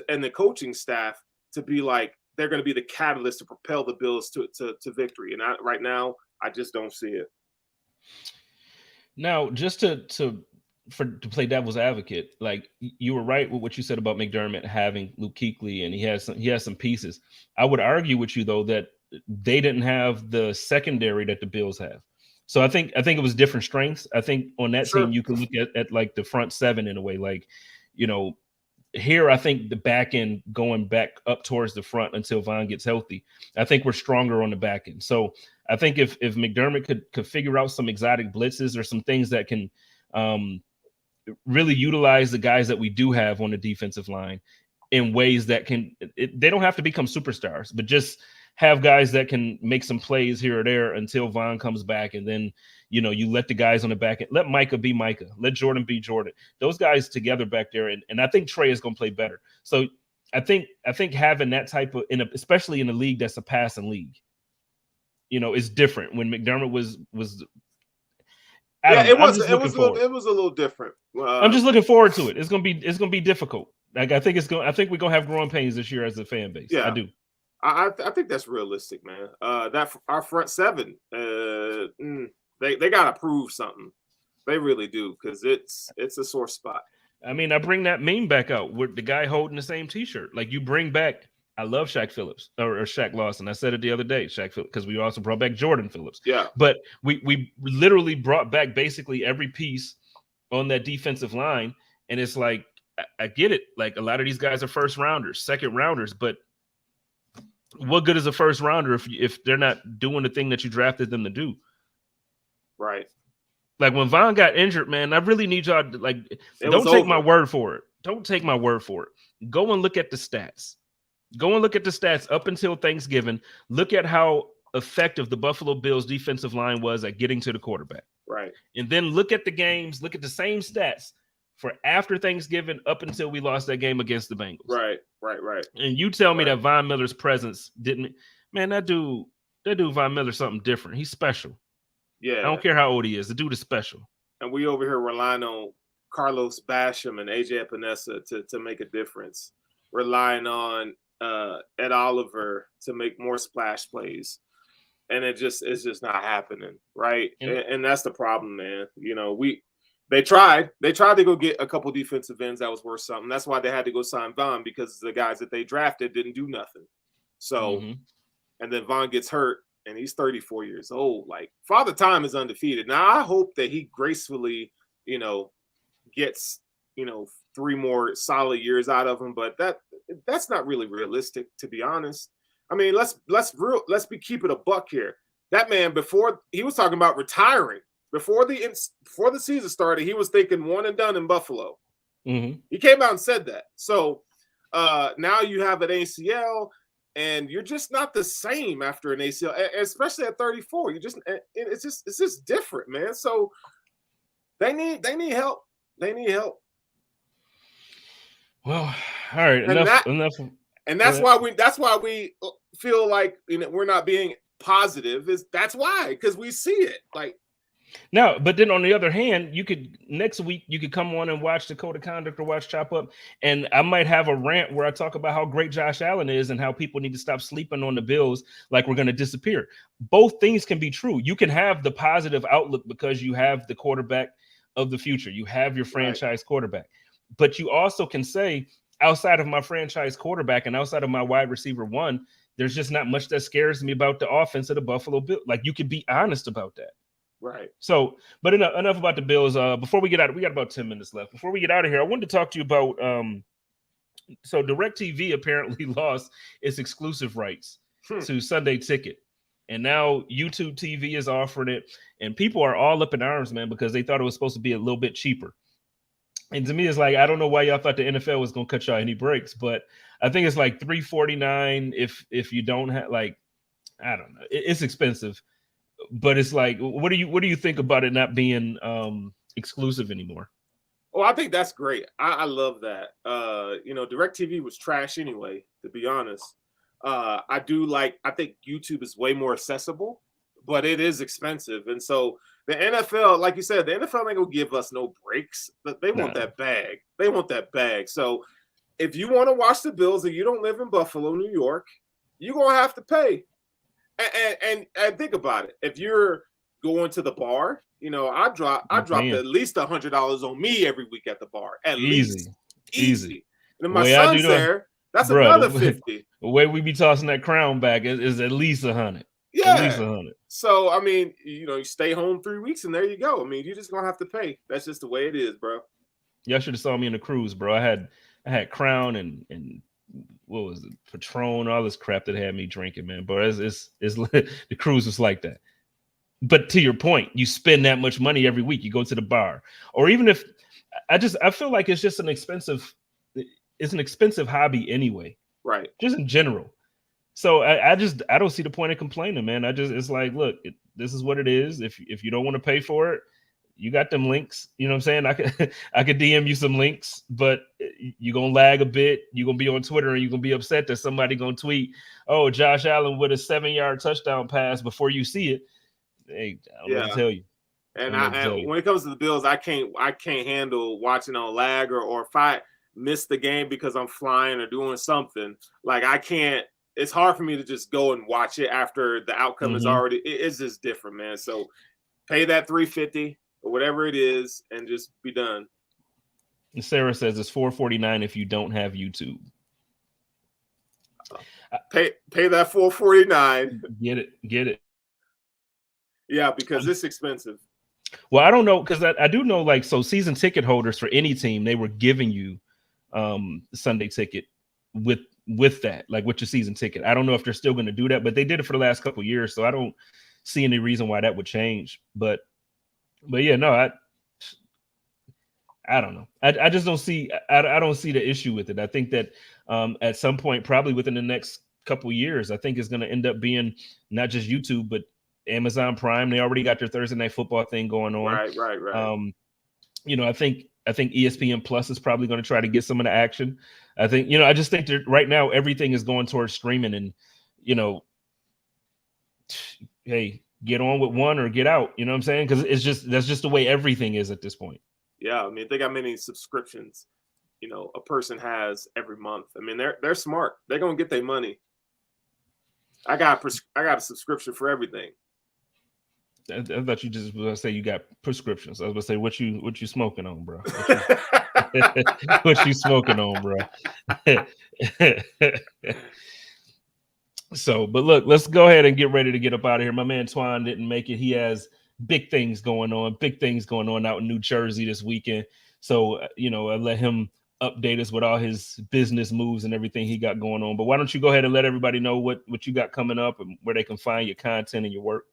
in the coaching staff to be like, they're going to be the catalyst to propel the Bills to victory. And right now, I just don't see it. Now, just to play devil's advocate, like you were right with what you said about McDermott having Luke Kuechly, and he has some pieces. I would argue with you though that they didn't have the secondary that the Bills have. So I think it was different strengths. I think on that team you can look at like the front seven in a way, like, you know, here I think the back end going back up towards the front until Von gets healthy. I think we're stronger on the back end. So I think if McDermott could figure out some exotic blitzes or some things that can really utilize the guys that we do have on the defensive line in ways that they don't have to become superstars, but just have guys that can make some plays here or there until Von comes back. And then, you know, you let the guys on the back end, let Micah be Micah, let Jordan be Jordan, those guys together back there. And I think Trey is going to play better. So I think having that type of, especially in a league that's a passing league, you know, is different. When McDermott was it was a little different. I'm just looking forward to it. It's gonna be difficult. Like I think we're gonna have growing pains this year as a fan base. Yeah, I do. I think that's realistic, man. That our front seven, they gotta prove something. They really do, because it's a sore spot. I mean, I bring that meme back out with the guy holding the same T-shirt. Like you bring back. I love Shaq Phillips or Shaq Lawson. I said it the other day, Shaq Phillips, because we also brought back Jordan Phillips. Yeah. But we literally brought back basically every piece on that defensive line. And it's like, I get it. Like a lot of these guys are first rounders, second rounders, but what good is a first rounder if they're not doing the thing that you drafted them to do? Right. Like when Von got injured, man, I really need y'all to don't take my word for it. Don't take my word for it. Go and look at the stats. Go and look at the stats up until Thanksgiving. Look at how effective the Buffalo Bills defensive line was at getting to the quarterback. Right. And then look at the games, look at the same stats for after Thanksgiving up until we lost that game against the Bengals. Right. And you tell me that Von Miller's presence didn't, man, that dude Von Miller's something different. He's special. Yeah. I don't care how old he is. The dude is special. And we over here relying on Carlos Basham and AJ Epinesa to make a difference. Relying on Ed Oliver to make more splash plays, and it's just not happening, right? And that's the problem, man. You know, they tried to go get a couple defensive ends that was worth something. That's why they had to go sign Von, because the guys that they drafted didn't do nothing. So, and then Von gets hurt, and he's 34 years old. Like Father Time is undefeated. Now I hope that he gracefully, you know, gets 3 more solid years out of him, but that's not really realistic, to be honest. I mean, let's keep it a buck here. That man, before he was talking about retiring, before the season started, he was thinking one and done in Buffalo. Mm-hmm. He came out and said that. So now you have an ACL, and you're just not the same after an ACL, especially at 34. It's just different, man. So they need help. They need help. Well, all right, enough. And that's why we feel like we're not being positive. That's why, because we see it. Like now, but then on the other hand, next week you could come on and watch the Code of Conduct or watch Chop Up, and I might have a rant where I talk about how great Josh Allen is and how people need to stop sleeping on the Bills like we're going to disappear. Both things can be true. You can have the positive outlook because you have the quarterback of the future. You have your franchise quarterback. But you also can say, outside of my franchise quarterback and outside of my wide receiver one, there's just not much that scares me about the offense of the Buffalo Bills. Like you could be honest about that. Right. So, but enough about the Bills. Before we get out, we got about 10 minutes left. Before we get out of here, I wanted to talk to you about, so DirecTV apparently lost its exclusive rights to Sunday Ticket. And now YouTube TV is offering it. And people are all up in arms, man, because they thought it was supposed to be a little bit cheaper. And to me, it's like, I don't know why y'all thought the NFL was going to cut y'all any breaks, but I think it's like $349 if you don't have, like, I don't know. It's expensive, but it's like, what do you think about it not being exclusive anymore? Oh, I think that's great. I love that. DirecTV was trash anyway, to be honest. I think YouTube is way more accessible, but it is expensive. And so the NFL, like you said, the NFL ain't gonna give us no breaks, but they want that bag. They want that bag. So if you want to watch the Bills and you don't live in Buffalo, New York, you're gonna have to pay. And think about it. If you're going to the bar, you know, I dropped at least $100 on me every week at the bar. At least. Easy. And if my son's there, that's another 50. The way we be tossing that crown back is at least 100. Yeah. At least 100. So, I mean, you know, you stay home 3 weeks and there you go. I mean, you're just going to have to pay. That's just the way it is, bro. Y'all should have saw me in the cruise, bro. I had Crown and what was it? Patron, all this crap that had me drinking, man. But it's the cruise was like that. But to your point, you spend that much money every week. You go to the bar, or even if I feel like it's just an expensive hobby anyway, right? Just in general. So I don't see the point of complaining, man. It's like, look, this is what it is. If you don't want to pay for it, you got them links. You know what I'm saying? I could DM you some links, but you're gonna lag a bit. You're gonna be on Twitter and you're gonna be upset that somebody gonna tweet, "Oh, Josh Allen with a 7-yard touchdown pass" before you see it. Hey, I don't know what to tell you. And when it comes to the Bills, I can't handle watching on lag or if I miss the game because I'm flying or doing something. Like I can't. It's hard for me to just go and watch it after the outcome is already. It's just different, man. So pay that $350 or whatever it is, and just be done. And Sarah says it's $4.49 if you don't have YouTube. Pay that $4.49. Get it. Yeah, because it's expensive. Well, I don't know because I do know like so season ticket holders for any team they were giving you Sunday ticket with that, like with your season ticket. I don't know if they're still going to do that, but they did it for the last couple of years, so I don't see any reason why that would change. But yeah, no, I don't know. I just don't see. I don't see the issue with it. I think that at some point, probably within the next couple of years, I think it's going to end up being not just YouTube, but Amazon Prime. They already got their Thursday Night Football thing going on. Right. You know, I think ESPN Plus is probably going to try to get some of the action. I think, I just think that right now everything is going towards streaming, and hey, get on with one or get out. You know what I'm saying? Because that's just the way everything is at this point. Yeah, I mean, think how many subscriptions a person has every month. I mean, they're smart. They're gonna get their money. I got a subscription for everything. I thought you just was gonna say you got prescriptions. I was gonna say what you smoking on, bro? What you smoking on, bro? So, but look, let's go ahead and get ready to get up out of here. My man Twan didn't make it. He has big things going on out in New Jersey this weekend. So, I let him update us with all his business moves and everything he got going on. But why don't you go ahead and let everybody know what you got coming up and where they can find your content and your work?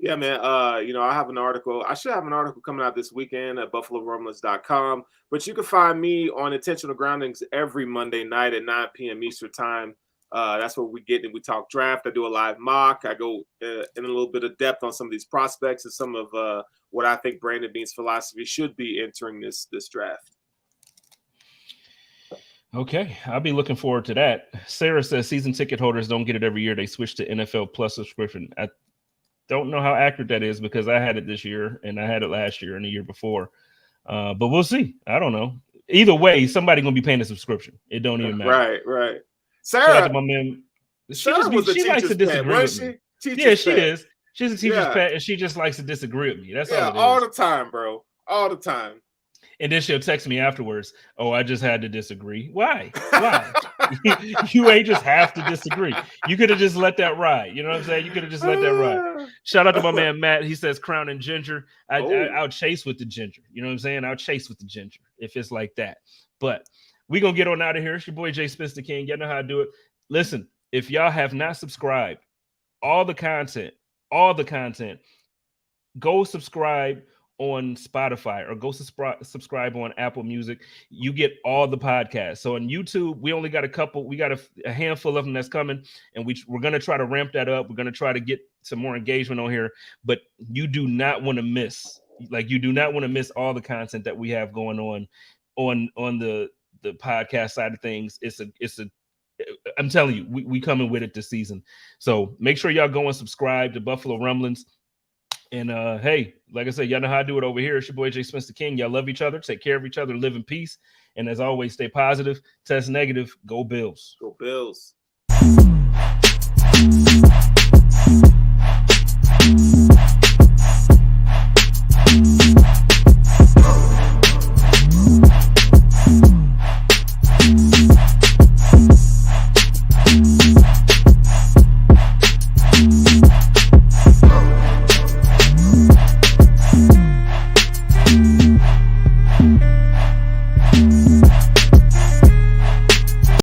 Yeah, man. I have an article. I should have an article coming out this weekend at BuffaloRumblers.com. But you can find me on Intentional Groundings every Monday night at 9 p.m. Eastern Time. That's where we get and we talk draft. I do a live mock. I go in a little bit of depth on some of these prospects and some of what I think Brandon Beane's philosophy should be entering this draft. Okay, I'll be looking forward to that. Sarah says season ticket holders don't get it every year. They switch to NFL Plus subscription. I don't know how accurate that is because I had it this year and I had it last year and the year before. But we'll see. I don't know. Either way, somebody's going to be paying a subscription. It don't even matter. Right. Sarah, my man, she likes to disagree with me. Yeah, she is. She's a teacher's pet, and she just likes to disagree with me. That's all the time, bro. All the time. And then she'll text me afterwards. Oh, I just had to disagree. Why? You ain't just have to disagree. You could have just let that ride. You know what I'm saying? You could have just let that ride. Shout out to my man Matt. He says Crown and Ginger. I'll chase with the ginger. You know what I'm saying? I'll chase with the ginger if it's like that. But we're going to get on out of here. It's your boy Jay Spence the King. You know how to do it. Listen, if y'all have not subscribed, all the content, go subscribe on Spotify or go subscribe on Apple Music. You get all the podcasts. So on YouTube, we only got a couple. We got a handful of them that's coming, and we're going to try to ramp that up. We're going to try to get some more engagement on here, but you do not want to miss. You do not want to miss all the content that we have going on the podcast side of things. I'm telling you, we coming with it this season. So make sure y'all go and subscribe to Buffalo Rumblings. And hey, like I said, y'all know how I do it over here. It's your boy Jay Spence the King. Y'all love each other, take care of each other, live in peace. And as always, stay positive, test negative, go Bills. Go Bills.